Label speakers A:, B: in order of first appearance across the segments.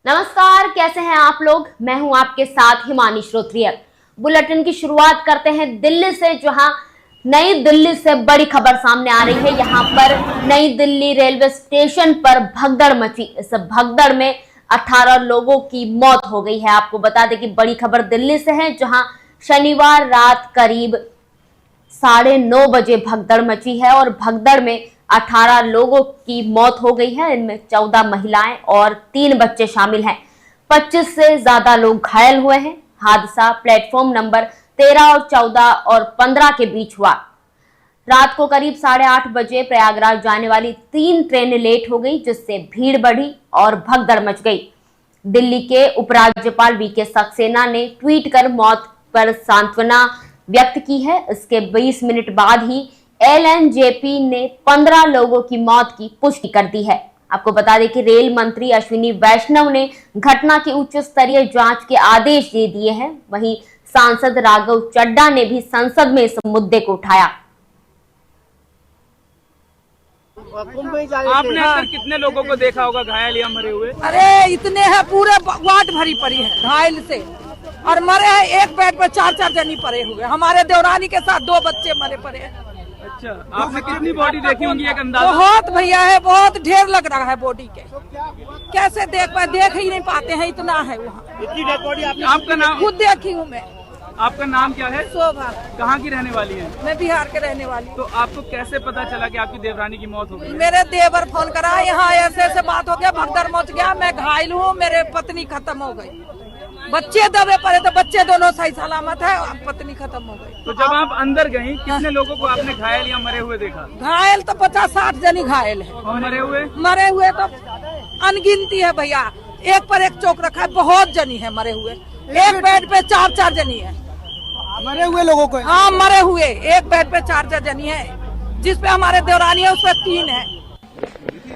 A: नमस्कार, कैसे हैं आप लोग। मैं हूं आपके साथ हिमानी श्रोत्रिय। बुलेटिन की शुरुआत करते हैं दिल्ली से, जहां नई दिल्ली से बड़ी खबर सामने आ रही है। यहां पर नई दिल्ली रेलवे स्टेशन पर भगदड़ मची। इस भगदड़ में 18 लोगों की मौत हो गई है। आपको बता दें कि बड़ी खबर दिल्ली से है, जहां शनिवार रात करीब 9:30 बजे भगदड़ मची है और भगदड़ में 18 लोगों की मौत हो गई है। इनमें 14 महिलाएं और 3 बच्चे शामिल हैं। 25 से ज्यादा लोग घायल हुए हैं। हादसा प्लेटफॉर्म नंबर 13 और 14 और 15 के बीच हुआ। रात को करीब 8:30 बजे प्रयागराज जाने वाली 3 ट्रेनें लेट हो गई, जिससे भीड़ बढ़ी और भगदड़ मच गई। दिल्ली के उपराज्यपाल वीके सक्सेना ने ट्वीट कर मौत पर सांत्वना व्यक्त की है। इसके 20 मिनट बाद ही एलएनजेपी ने 15 लोगों की मौत की पुष्टि कर दी है। आपको बता दें कि रेल मंत्री अश्विनी वैष्णव ने घटना की उच्च स्तरीय जांच के आदेश दे दिए हैं। वहीं सांसद राघव चड्ढा ने भी संसद में इस मुद्दे को उठाया।
B: आपने अब तक कितने लोगों को देखा होगा घायल या मरे हुए?
C: अरे इतने हैं, पूरे वार्ड भरी पड़ी है घायल से, और मरे हैं एक बेड पर 4-4 जनी पड़े हुए। हमारे देवरानी के साथ 2 बच्चे मरे पड़े हैं।
B: अच्छा, आपने कितनी बॉडी देखी होंगी एक अंदाजा?
C: बहुत भैया है, बहुत ढेर लग रहा है बॉडी के। कैसे देख ही नहीं पाते हैं, इतना है वहाँ।
B: इतनी डेड बॉडी आपका नाम?
C: खुद देखी हूँ मैं।
B: आपका नाम क्या है?
C: शोभा।
B: कहाँ की रहने वाली है?
C: मैं बिहार के रहने वाली हूँ।
B: तो आपको कैसे पता चला कि आपकी देवरानी की मौत हो गई?
C: मेरे देवर फोन करा, यहाँ ऐसे बात हो गया, भगदड़ मच गया, मैं घायल हूँ, मेरे पत्नी खत्म हो गई। बच्चे दबे पड़े तो बच्चे दोनों सही सलामत है, पत्नी खत्म हो गई।
B: तो जब आप अंदर गयी, कितने लोगों को आपने घायल या मरे हुए देखा?
C: घायल तो 50-60 जनी घायल है।
B: और मरे हुए?
C: मरे हुए तो अनगिनती है भैया, एक पर एक चौक रखा है, बहुत जनी है मरे हुए। एक बेड पे 4-4 जनी है
D: मरे हुए लोगों को।
C: हाँ, मरे हुए एक बेड पे 4-4 जनी है, जिसपे हमारे देवरानी है उसपे 3 है।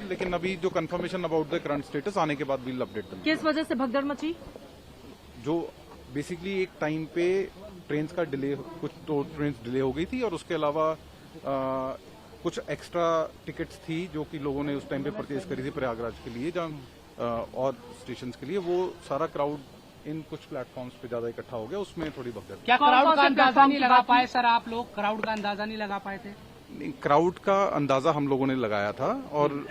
E: लेकिन अभी जो confirmation about the current status आने के बाद विल अपडेट करेंगे।
F: किस वजह से भगदड़ मची?
E: जो बेसिकली एक टाइम पे ट्रेन का डिले, कुछ तो ट्रेन डिले हो गई थी और उसके अलावा कुछ एक्स्ट्रा टिकट्स थी जो कि लोगों ने उस टाइम पे परचेज करी थी प्रयागराज के लिए, जहाँ और स्टेशन के लिए। वो सारा क्राउड इन कुछ प्लेटफॉर्म्स पे ज्यादा इकट्ठा हो गया, उसमें थोड़ी भगदड़।
F: क्या क्राउड का अंदाजा नहीं लगा पाए सर? आप लोग क्राउड का अंदाजा नहीं लगा पाए थे?
E: नहीं, क्राउड का अंदाजा हम लोगों ने लगाया था और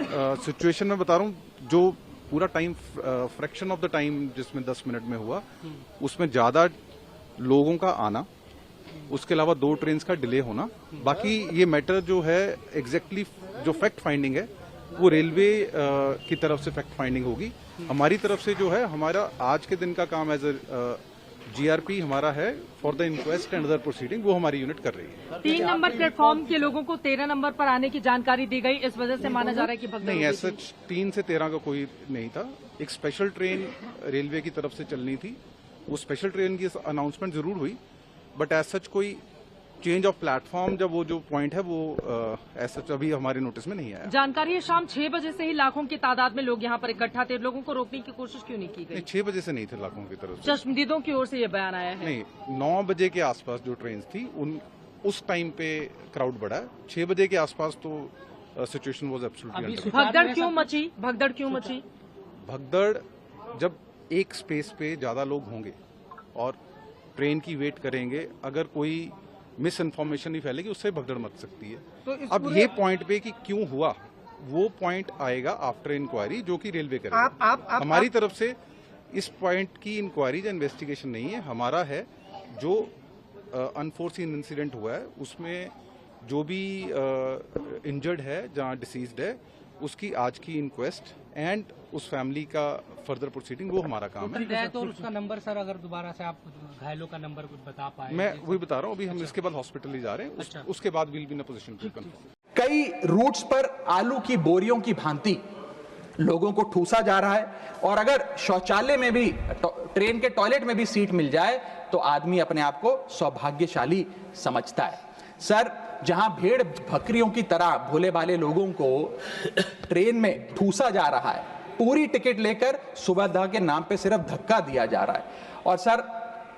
E: सिचुएशन में बता रहा हूँ, जो पूरा time fraction of the time जिसमें 10 मिनट में हुआ, उसमें ज्यादा लोगों का आना, उसके अलावा 2 ट्रेन का डिले होना। बाकी ये मैटर जो है एग्जैक्टली जो फैक्ट फाइंडिंग है वो रेलवे की तरफ से फैक्ट फाइंडिंग होगी। हमारी तरफ से जो है, हमारा आज के दिन का काम एज ए जीआरपी हमारा है for the inquest and other proceeding, वो हमारी यूनिट कर रही है।
F: 3 नंबर प्लेटफॉर्म के लोगों को 13 नंबर पर आने की जानकारी दी गई, इस वजह से माना जा रहा है कि भगदड़
E: नहीं, ऐसा 3 से 13 का कोई नहीं था। एक स्पेशल ट्रेन रेलवे की तरफ से चलनी थी, वो स्पेशल ट्रेन की अनाउंसमेंट जरूर हुई, बट एज सच कोई चेंज ऑफ प्लेटफॉर्म, जब वो जो पॉइंट है वो एज सच अभी हमारे नोटिस में नहीं आया।
F: जानकारी है शाम 6 बजे से ही लाखों की तादाद में लोग यहाँ पर इकट्ठा थे, लोगों को रोकने की कोशिश क्यों नहीं की गई?
E: 6 बजे से नहीं थे लाखों की तरफ से।
F: चश्मदीदों की ओर से ये बयान आया है।
E: नहीं, 9 बजे के आसपास जो ट्रेन थी उस टाइम पे क्राउड बढ़ा है। 6 बजे के आसपास तो सिचुएशन वाज एब्सोल्युटली अंडर।
F: भगदड़ क्यों मची? भगदड़ क्यों मची?
E: भगदड़ जब एक स्पेस पे ज्यादा लोग होंगे और ट्रेन की वेट करेंगे, अगर कोई मिस इन्फॉर्मेशन नहीं फैलेगी, उससे भगदड़ मच सकती है। तो अब ये पॉइंट पे कि क्यों हुआ, वो पॉइंट आएगा आफ्टर इंक्वायरी, जो कि रेलवे करेगा। हमारी तरफ से इस पॉइंट की इंक्वायरी या इन्वेस्टिगेशन नहीं है, हमारा है जो अनफोर्सीन इंसिडेंट हुआ है, उसमें जो भी इंजर्ड है, जहां डिसीज्ड है, उसकी आज की इंक्वेस्ट एंड उस फैमिली का फर्दर प्रोसीडिंग, वो हमारा काम है।
G: तो उसका नंबर सर, अगर दोबारा से आप घायलों का नंबर कुछ बता पाए?
E: मैं वही बता रहा हूँ, अभी हम इसके बाद हॉस्पिटल ही जा रहे हैं, उसके बाद will be in a position to confirm.
D: कई रूट्स पर आलू की बोरियों की भांति लोगों को ठूसा जा रहा है, और अगर शौचालय में भी, ट्रेन के टॉयलेट में भी सीट मिल जाए तो आदमी अपने आप को सौभाग्यशाली समझता है। सर, जहां भेड़ बकरियों की तरह भोले भाले लोगों को ट्रेन में ठूसा जा रहा है, पूरी टिकट लेकर सुविधा के नाम पे सिर्फ धक्का दिया जा रहा है। और सर,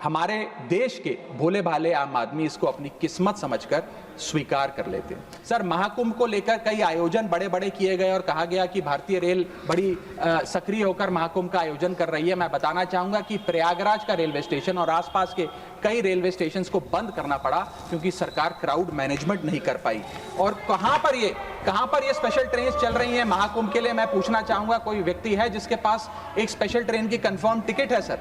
D: हमारे देश के भोले भाले आम आदमी इसको अपनी किस्मत समझकर स्वीकार कर लेते हैं। सर, महाकुंभ को लेकर कई आयोजन बड़े बड़े किए गए और कहा गया कि भारतीय रेल बड़ी सक्रिय होकर महाकुंभ का आयोजन कर रही है। मैं बताना चाहूंगा कि प्रयागराज का रेलवे स्टेशन और आसपास के कई रेलवे स्टेशन को बंद करना पड़ा क्योंकि सरकार क्राउड मैनेजमेंट नहीं कर पाई। और कहां पर ये स्पेशल ट्रेन चल रही हैं महाकुंभ के लिए, मैं पूछना चाहूंगा, कोई व्यक्ति है जिसके पास एक स्पेशल ट्रेन की कंफर्म टिकट है? सर,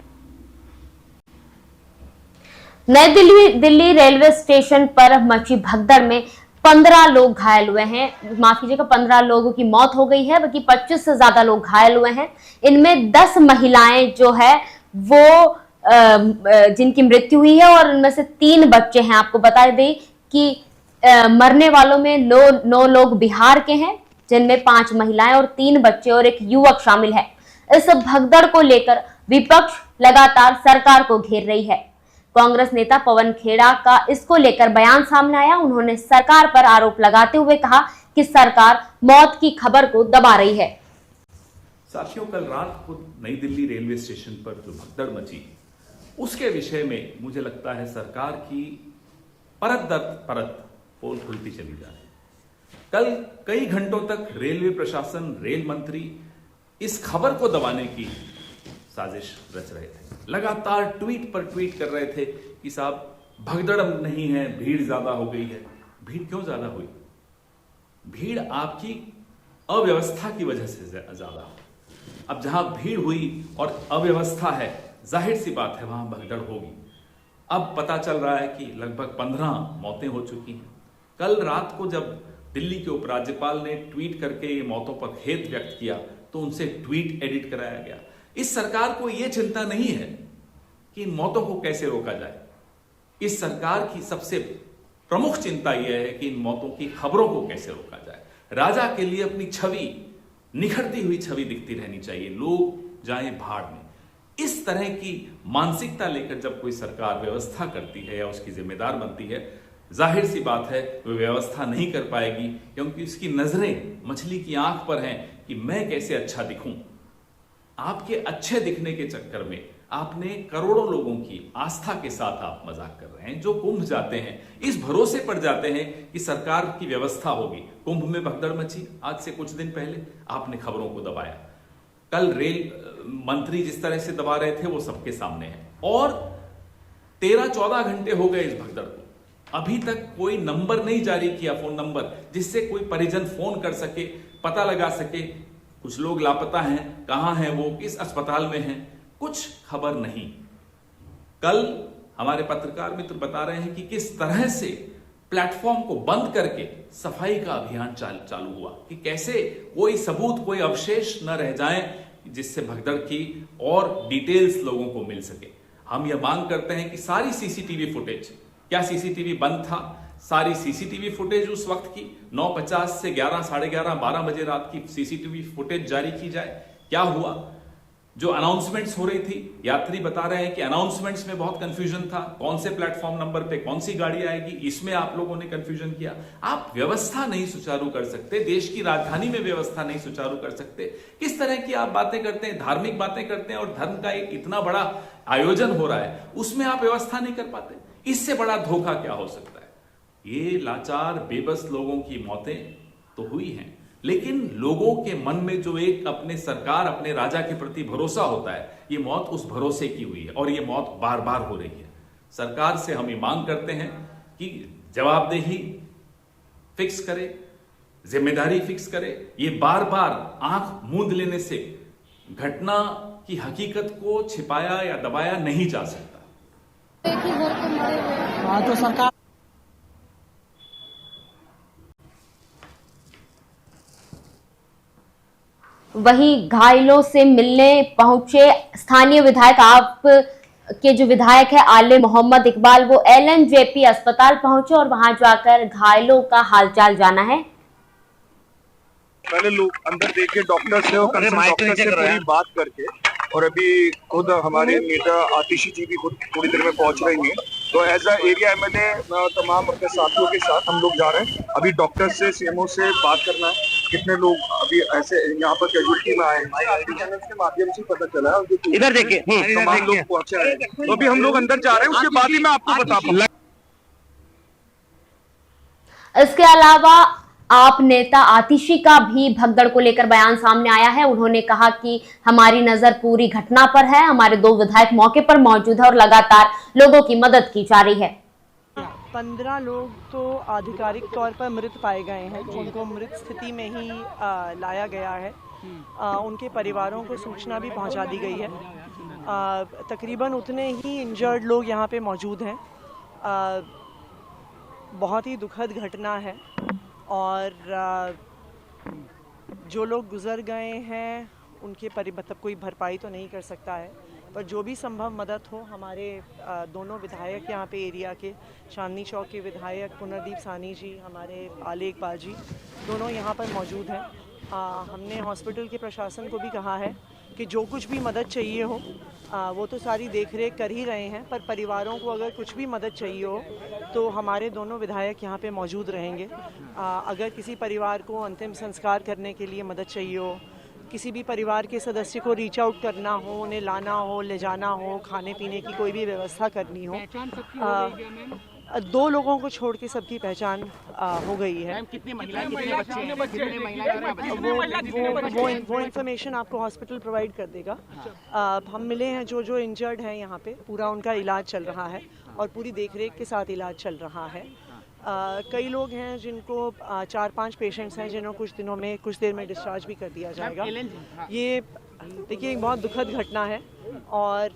A: नई दिल्ली रेलवे स्टेशन पर मची भगदड़ में 15 लोग घायल हुए हैं। माफ कीजिएगा, 15 लोगों की मौत हो गई है, बल्कि 25 से ज्यादा लोग घायल हुए हैं। इनमें 10 महिलाएं जो है वो जिनकी मृत्यु हुई है और इनमें से 3 बच्चे हैं। आपको बता दें कि मरने वालों में 9 लोग बिहार के हैं, जिनमें 5 महिलाएं और 3 बच्चे और एक युवक शामिल है। इस भगदड़ को लेकर विपक्ष लगातार सरकार को घेर रही है। कांग्रेस नेता पवन खेड़ा का इसको लेकर बयान सामने आया। उन्होंने सरकार पर आरोप लगाते हुए कहा कि सरकार मौत की खबर को दबा रही है।
H: साथियों, कल रात को नई दिल्ली रेलवे स्टेशन पर जो भगदड़ मची, उसके विषय में मुझे लगता है सरकार की परत दर परत पोल खुलती चली जा रही है। कल कई घंटों तक रेलवे प्रशासन, रेल मंत्री इस खबर को दबाने की साजिश रच रहे थे। लगातार ट्वीट पर ट्वीट कर रहे थे कि साहब भगदड़ नहीं है, भीड़ ज्यादा हो गई है। भीड़ क्यों ज्यादा हुई? भीड़ आपकी अव्यवस्था की वजह से ज्यादा हुई। अब जहां भीड़ हुई और अव्यवस्था है, जाहिर सी बात है वहां भगदड़ होगी। अब पता चल रहा है कि लगभग 15 मौतें हो चुकी हैं। कल रात को जब दिल्ली के उपराज्यपाल ने ट्वीट करके ये मौतों पर खेद व्यक्त किया तो उनसे ट्वीट एडिट कराया गया। इस सरकार को यह चिंता नहीं है कि इन मौतों को कैसे रोका जाए। इस सरकार की सबसे प्रमुख चिंता यह है कि इन मौतों की खबरों को कैसे रोका जाए। राजा के लिए अपनी छवि, निखरती हुई छवि दिखती रहनी चाहिए, लोग जाएं भाड़ में। इस तरह की मानसिकता लेकर जब कोई सरकार व्यवस्था करती है या उसकी जिम्मेदार बनती है, जाहिर सी बात है वो व्यवस्था नहीं कर पाएगी, क्योंकि उसकी नजरें मछली की आंख पर हैं कि मैं कैसे अच्छा दिखूं। आपके अच्छे दिखने के चक्कर में आपने करोड़ों लोगों की आस्था के साथ आप मजाक कर रहे हैं। जो कुंभ जाते हैं इस भरोसे पर जाते हैं कि सरकार की व्यवस्था होगी। कुंभ में भगदड़ मची आज से कुछ दिन पहले, आपने खबरों को दबाया। कल रेल मंत्री जिस तरह से दबा रहे थे वो सबके सामने है। और 13-14 घंटे हो गए इस भगदड़ को, अभी तक कोई नंबर नहीं जारी किया, फोन नंबर जिससे कोई परिजन फोन कर सके, पता लगा सके। कुछ लोग लापता हैं, कहां हैं वो, किस अस्पताल में हैं, कुछ खबर नहीं। कल हमारे पत्रकार मित्र बता रहे हैं कि किस तरह से प्लेटफॉर्म को बंद करके सफाई का अभियान चालू हुआ, कि कैसे कोई सबूत, कोई अवशेष न रह जाएं जिससे भगदड़ की और डिटेल्स लोगों को मिल सके। हम यह मांग करते हैं कि सारी सीसीटीवी फुटेज, क्या सीसीटीवी बंद था, सारी सीसीटीवी फुटेज उस वक्त की 9:50 से 11, साढ़े 11, 12 बजे रात की सीसीटीवी फुटेज जारी की जाए। क्या हुआ? जो अनाउंसमेंट्स हो रही थी, यात्री बता रहे हैं कि अनाउंसमेंट्स में बहुत कंफ्यूजन था, कौन से प्लेटफॉर्म नंबर पे कौन सी गाड़ी आएगी, इसमें आप लोगों ने कंफ्यूजन किया। आप व्यवस्था नहीं सुचारू कर सकते, देश की राजधानी में व्यवस्था नहीं सुचारू कर सकते। किस तरह की आप बातें करते हैं, धार्मिक बातें करते हैं, और धर्म का एक इतना बड़ा आयोजन हो रहा है उसमें आप व्यवस्था नहीं कर पाते। इससे बड़ा धोखा क्या हो सकता है? ये लाचार बेबस लोगों की मौतें तो हुई हैं, लेकिन लोगों के मन में जो एक अपने सरकार, अपने राजा के प्रति भरोसा होता है, ये मौत उस भरोसे की हुई है और ये मौत बार बार हो रही है। सरकार से हम ये मांग करते हैं कि जवाबदेही फिक्स करे, जिम्मेदारी फिक्स करे। ये बार बार आंख मूंद लेने से घटना की हकीकत को छिपाया या दबाया नहीं जा सकता।
G: तो सरकार
A: वहीं घायलों से मिलने पहुंचे स्थानीय विधायक, आप के जो विधायक है आले मोहम्मद इकबाल, वो LNJP अस्पताल पहुंचे और वहां जाकर घायलों का हालचाल जाना है।
I: पहले लोग अंदर देख के डॉक्टर से और डॉक्टर से पूरी बात करके, और अभी खुद हमारे नेता आतिशी जी भी खुद थोड़ी देर में पहुंच रही हैं। तो एज अ एरिया MLA तमाम अपने साथियों के साथ हम लोग जा रहे हैं। अभी डॉक्टर से, CMO से बात करना है, कितने लोग अभी ऐसे यहाँ पर कैजुअलिटी में आए हैं चैनल के माध्यम से पता चला है। इधर देखिए तमाम लोग पहुंचे हैं, तो अभी हम लोग अंदर जा रहे हैं, उसके बाद ही मैं आपको बता पाऊंगा।
A: इसके अलावा आप नेता आतिशी का भी भगदड़ को लेकर बयान सामने आया है। उन्होंने कहा कि हमारी नजर पूरी घटना पर है, हमारे 2 विधायक मौके पर मौजूद है और लगातार लोगों की मदद की जा रही है।
J: 15 लोग तो आधिकारिक तौर पर मृत पाए गए हैं, उनको मृत स्थिति में ही लाया गया है। उनके परिवारों को सूचना भी पहुंचा दी गई है। तकरीबन उतने ही इंजर्ड लोग यहाँ पे मौजूद हैं। बहुत ही दुखद घटना है और जो लोग गुजर गए हैं उनके मतलब कोई भरपाई तो नहीं कर सकता है, पर जो भी संभव मदद हो, हमारे दोनों विधायक यहाँ पे एरिया के, चांदनी चौक के विधायक पुनर्दीप सानी जी, हमारे आले इकबाल जी, दोनों यहाँ पर मौजूद हैं। हमने हॉस्पिटल के प्रशासन को भी कहा है कि जो कुछ भी मदद चाहिए हो वो तो सारी देख रेख कर ही रहे हैं, पर परिवारों को अगर कुछ भी मदद चाहिए हो तो हमारे दोनों विधायक यहाँ पे मौजूद रहेंगे। अगर किसी परिवार को अंतिम संस्कार करने के लिए मदद चाहिए हो, किसी भी परिवार के सदस्य को रीच आउट करना हो, उन्हें लाना हो, ले जाना हो, खाने पीने की कोई भी व्यवस्था करनी हो, 2 लोगों को छोड़ के सबकी पहचान हो गई है।
G: कितनी महिलाएं, कितने बच्चे हैं?
J: वो इन्फॉर्मेशन आपको हॉस्पिटल प्रोवाइड कर देगा। हम मिले हैं जो इंजर्ड हैं यहाँ पे, पूरा उनका इलाज चल रहा है और पूरी देखरेख के साथ इलाज चल रहा है। कई लोग हैं जिनको 4-5 पेशेंट्स हैं जिन्हों कुछ देर में डिस्चार्ज भी कर दिया जाएगा। ये देखिए एक बहुत दुखद घटना है और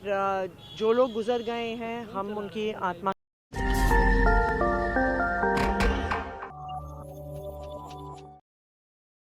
J: जो लोग गुजर गए हैं हम उनकी आत्मा